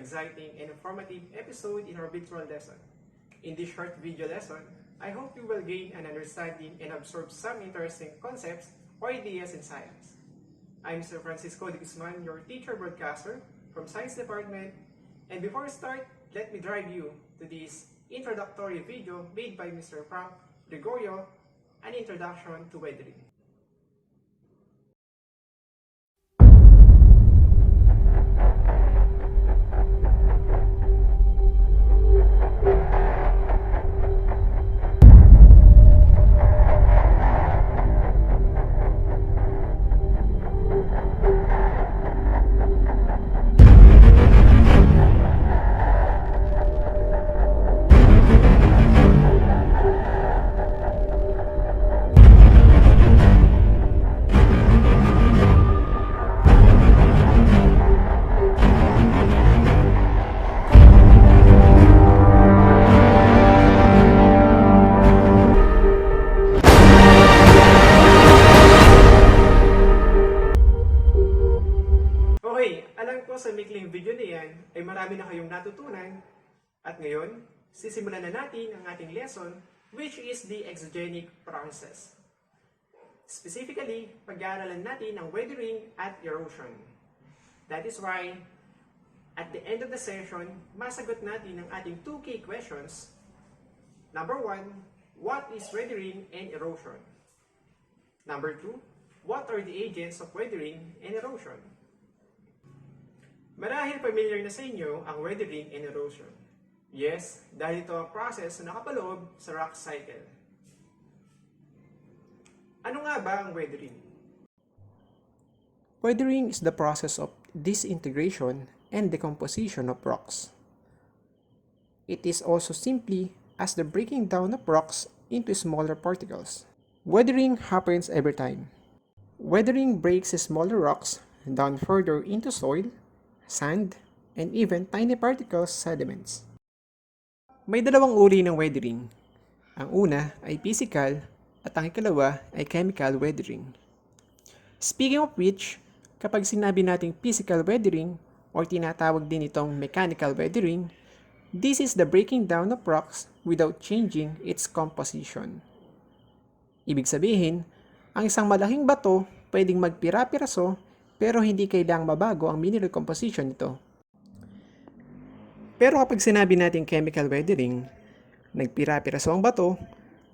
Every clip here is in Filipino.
exciting and informative episode in our virtual lesson. In this short video lesson, I hope you will gain an understanding and absorb some interesting concepts or ideas in science. I'm Mr. Francisco de Guzman, your teacher broadcaster from Science Department, and before we start, let me drive you to this introductory video made by Mr. Frank Gregorio, an introduction to weathering. Okay, alam ko sa maikling video na yan ay marami na kayong natutunan at ngayon, sisimulan na natin ang ating lesson which is the exogenic process. Specifically, pag-aaralan natin ang weathering at erosion. That is why, at the end of the session, masagot natin ang ating 2 key questions. Number 1, what is weathering and erosion? Number 2, what are the agents of weathering and erosion? Marahil familiar na sa inyo ang weathering and erosion. Yes, dahil ito ang process na nakapaloob sa rock cycle. Ano nga ba ang weathering? Weathering is the process of disintegration and decomposition of rocks. It is also simply as the breaking down of rocks into smaller particles. Weathering happens every time. Weathering breaks smaller rocks down further into soil, sand, and even tiny particles sediments. May dalawang uri ng weathering. Ang una ay physical at ang ikalawa ay chemical weathering. Speaking of which, kapag sinabi nating physical weathering or tinatawag din itong mechanical weathering, this is the breaking down of rocks without changing its composition. Ibig sabihin, ang isang malaking bato pwedeng magpira-piraso pero hindi kailangang mabago ang mineral composition nito. Pero kapag sinabi natin chemical weathering, nagpira-piraso ang bato,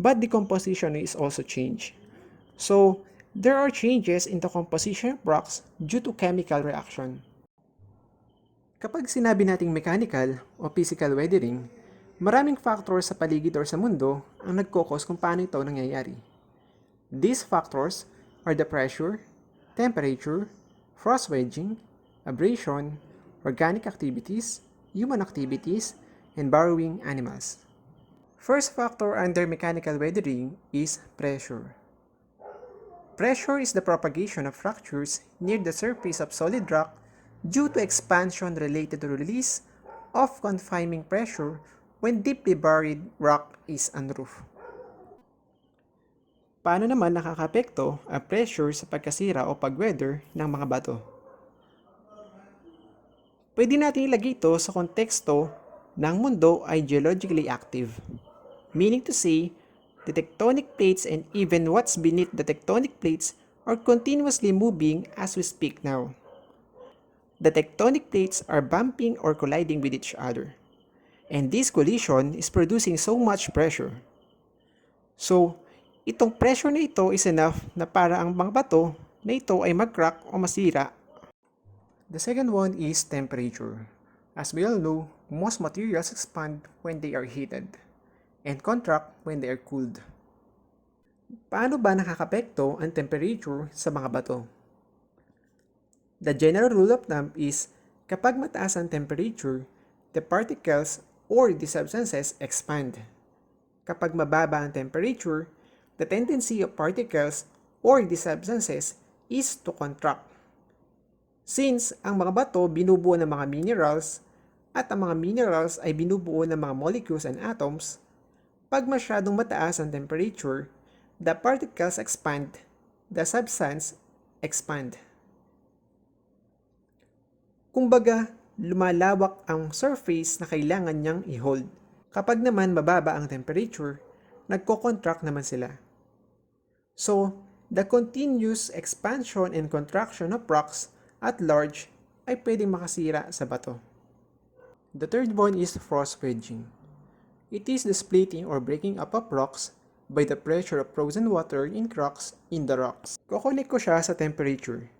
but the composition is also changed. So, there are changes in the composition of rocks due to chemical reaction. Kapag sinabi nating mechanical o physical weathering, maraming factors sa paligid or sa mundo ang nagkokos kung paano ito nangyayari. These factors are the pressure, temperature, frost wedging, abrasion, organic activities, human activities, and burrowing animals. First factor under mechanical weathering is pressure. Pressure is the propagation of fractures near the surface of solid rock due to expansion related to release of confining pressure when deeply buried rock is unroofed. Paano naman nakakapekto ang pressure sa pagkasira o pag-weather ng mga bato? Pwede natin ilagay ito sa konteksto ng mundo ay geologically active. Meaning to say, the tectonic plates and even what's beneath the tectonic plates are continuously moving as we speak now. The tectonic plates are bumping or colliding with each other. And this collision is producing so much pressure. So, itong pressure na ito is enough na para ang mga bato na ito ay mag-crack o masira. The second one is temperature. As we all know, most materials expand when they are heated and contract when they are cooled. Paano ba nakakapekto ang temperature sa mga bato? The general rule of thumb is kapag mataas ang temperature, the particles or the substances expand. Kapag mababa ang temperature, the tendency of particles or the substances is to contract. Since ang mga bato binubuo ng mga minerals at ang mga minerals ay binubuo ng mga molecules and atoms, pag masyadong mataas ang temperature, the particles expand, the substance expand. Kumbaga, lumalawak ang surface na kailangan niyang i-hold. Kapag naman mababa ang temperature, nagko-contract naman sila. So, the continuous expansion and contraction of rocks at large ay pwedeng makasira sa bato. The third one is frost wedging. It is the splitting or breaking up of rocks by the pressure of frozen water in cracks in the rocks. Kukunik ko siya sa temperature.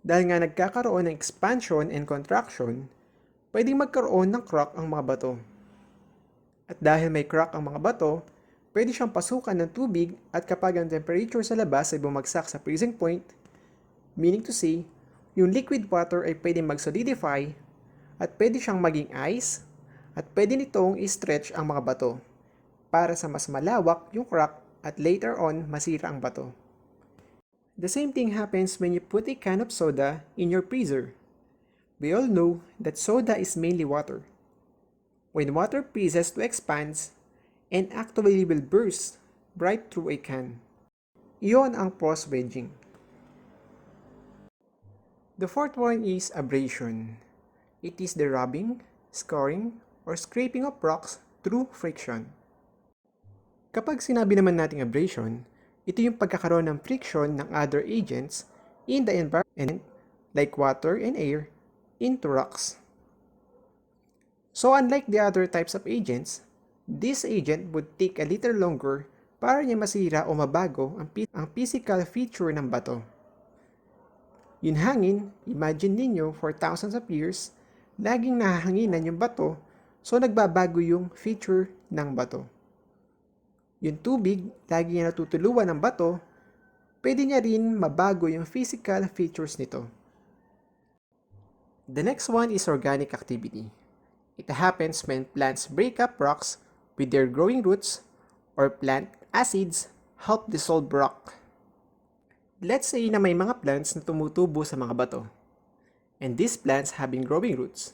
Dahil nga nagkakaroon ng expansion and contraction, pwedeng magkaroon ng crack ang mga bato. At dahil may crack ang mga bato, pwede siyang pasukan ng tubig at kapag ang temperature sa labas ay bumagsak sa freezing point, meaning to say, yung liquid water ay pwedeng mag-solidify at pwede siyang maging ice at pwede nitong i-stretch ang mga bato para sa mas malawak yung crack at later on masira ang bato. The same thing happens when you put a can of soda in your freezer. We all know that soda is mainly water. When water freezes to expand and actually will burst right through a can. Iyon ang frost wedging. The fourth one is abrasion. It is the rubbing, scoring, or scraping of rocks through friction. Kapag sinabi naman nating abrasion, ito yung pagkakaroon ng friction ng other agents in the environment like water and air into rocks. So unlike the other types of agents, this agent would take a little longer para niya masira o mabago ang physical feature ng bato. Yung hangin, imagine ninyo for thousands of years, laging nahahanginan yung bato, so nagbabago yung feature ng bato. Yung tubig, lagi niya natutuluan ng bato, pwede niya rin mabago yung physical features nito. The next one is organic activity. It happens when plants break up rocks with their growing roots or plant acids help dissolve rock. Let's say na may mga plants na tumutubo sa mga bato. And these plants having growing roots.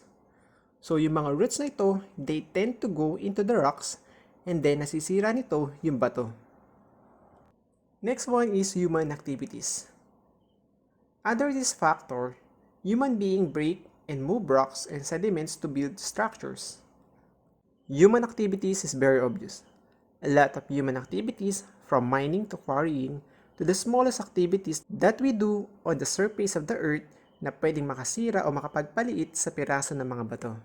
So yung mga roots na ito, they tend to go into the rocks and then nasisira nito yung bato. Next one is human activities. Under this factor, human beings break and move rocks and sediments to build structures. Human activities is very obvious. A lot of human activities, from mining to quarrying, to the smallest activities that we do on the surface of the earth na pwedeng makasira o makapagpaliit sa piraso ng mga bato.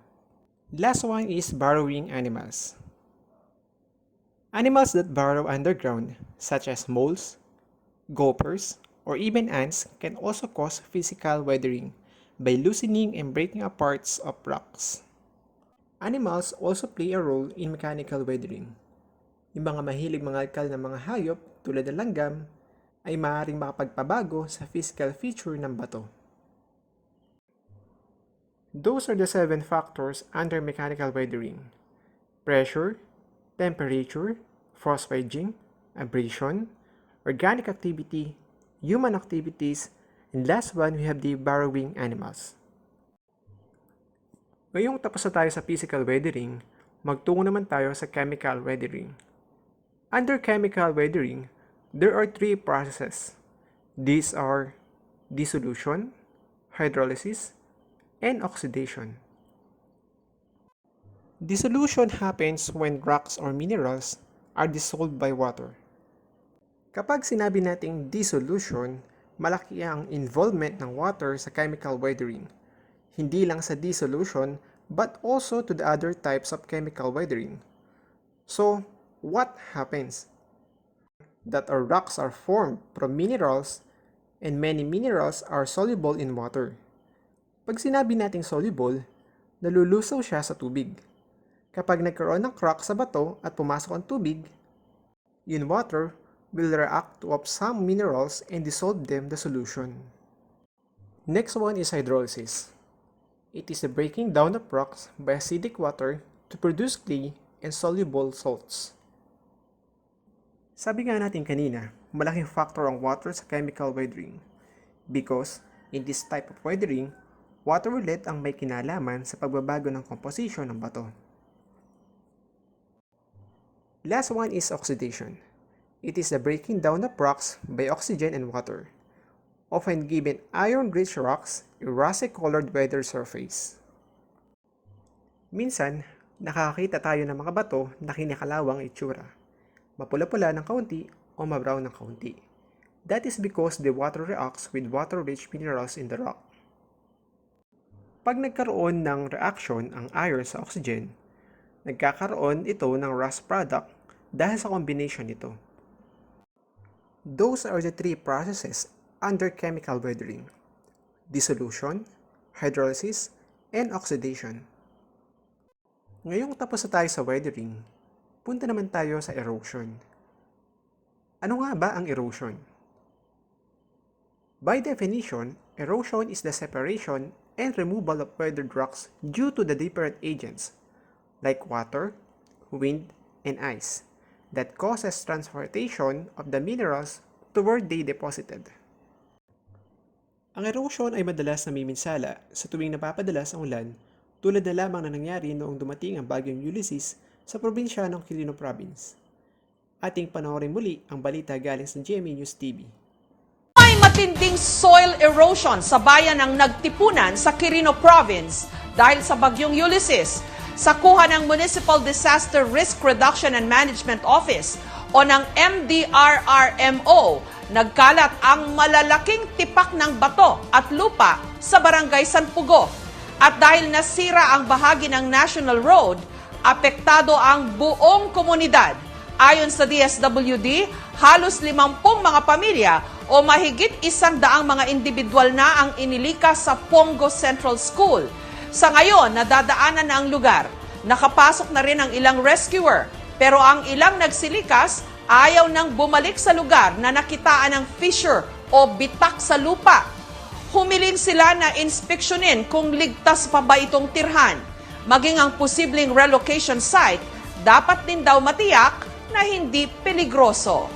Last one is burrowing animals. Animals that burrow underground, such as moles, gophers, or even ants, can also cause physical weathering by loosening and breaking apart of rocks. Animals also play a role in mechanical weathering. Yung mga mahilig mangalkal ng mga hayop tulad ng langgam ay maaaring makapagpabago sa physical feature ng bato. Those are the 7 factors under mechanical weathering: pressure, temperature, frost wedging, abrasion, organic activity, human activities, and last one, we have the burrowing animals. Ngayong tapos na tayo sa physical weathering, magtungo naman tayo sa chemical weathering. Under chemical weathering, there are 3 processes. These are dissolution, hydrolysis, and oxidation. Dissolution happens when rocks or minerals are dissolved by water. Kapag sinabi nating dissolution, malaki ang involvement ng water sa chemical weathering. Hindi lang sa dissolution, but also to the other types of chemical weathering. So, what happens? That our rocks are formed from minerals, and many minerals are soluble in water. Pag sinabi nating soluble, nalulusaw siya sa tubig. Kapag nagkaroon ng crack sa bato at pumasok ang tubig, yung water will react to some minerals and dissolve them the solution. Next one is hydrolysis. It is the breaking down of rocks by acidic water to produce clay and soluble salts. Sabi nga natin kanina, malaking factor ang water sa chemical weathering because in this type of weathering, water ulit ang may kinalaman sa pagbabago ng composition ng bato. Last one is oxidation. It is the breaking down of rocks by oxygen and water, often given iron-rich rocks a rusty-colored weathered surface. Minsan, nakakakita tayo ng mga bato na kinikalawang itsura. Mapula-pula ng kaunti o mabrown ng kaunti. That is because the water reacts with water-rich minerals in the rock. Pag nagkaroon ng reaction ang iron sa oxygen, nagkakaroon ito ng rust product dahil sa combination nito. Those are the three processes under chemical weathering: dissolution, hydrolysis, and oxidation. Ngayong tapos na tayo sa weathering, punta naman tayo sa erosion. Ano nga ba ang erosion? By definition, erosion is the separation and removal of weathered rocks due to the different agents, like water, wind, and ice, that causes transportation of the minerals to where they deposited. Ang erosion ay madalas namiminsala sa tuwing napapadalas ang ulan, tulad na lamang na nangyari noong dumating ang bagyong Ulysses sa probinsya ng Quirino Province. Ating panoorin muli ang balita galing sa GMA News TV. May matinding soil erosion sa bayan ng Nagtipunan sa Quirino Province dahil sa bagyong Ulysses. Sa kuha ng Municipal Disaster Risk Reduction and Management Office o ng MDRRMO, nagkalat ang malalaking tipak ng bato at lupa sa barangay San Pugo. At dahil nasira ang bahagi ng National Road, apektado ang buong komunidad. Ayon sa DSWD, halos 50 mga pamilya o mahigit 100 mga individual na ang inilikas sa Pongo Central School. Sa ngayon, nadadaanan na ang lugar. Nakapasok na rin ang ilang rescuer, pero ang ilang nagsilikas ayaw nang bumalik sa lugar na nakitaan ng fissure o bitak sa lupa. Humiling sila na inspeksyonin kung ligtas pa ba itong tirhan. Maging ang posibleng relocation site, dapat din daw matiyak na hindi peligroso.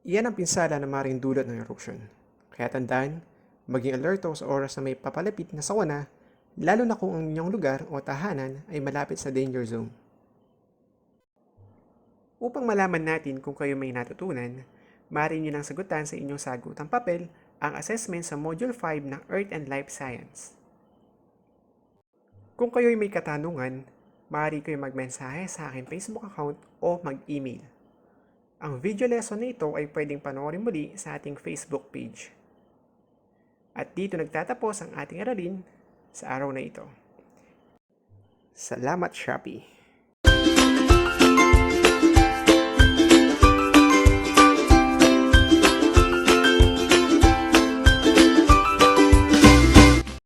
Iyan ang pinsala na maring dulot ng erosion. Kaya tandaan, maging alerto sa oras na may papalapit na sawana, lalo na kung ang inyong lugar o tahanan ay malapit sa danger zone. Upang malaman natin kung kayo may natutunan, maaari nyo nang sagutan sa inyong sagutang papel ang assessment sa Module 5 ng Earth and Life Science. Kung kayo'y may katanungan, maaari kayo magmensahe sa aking Facebook account o mag-email. Ang video lesson na ito ay pwedeng panoorin muli sa ating Facebook page. At dito nagtatapos ang ating aralin sa araw na ito. Salamat, Shopee!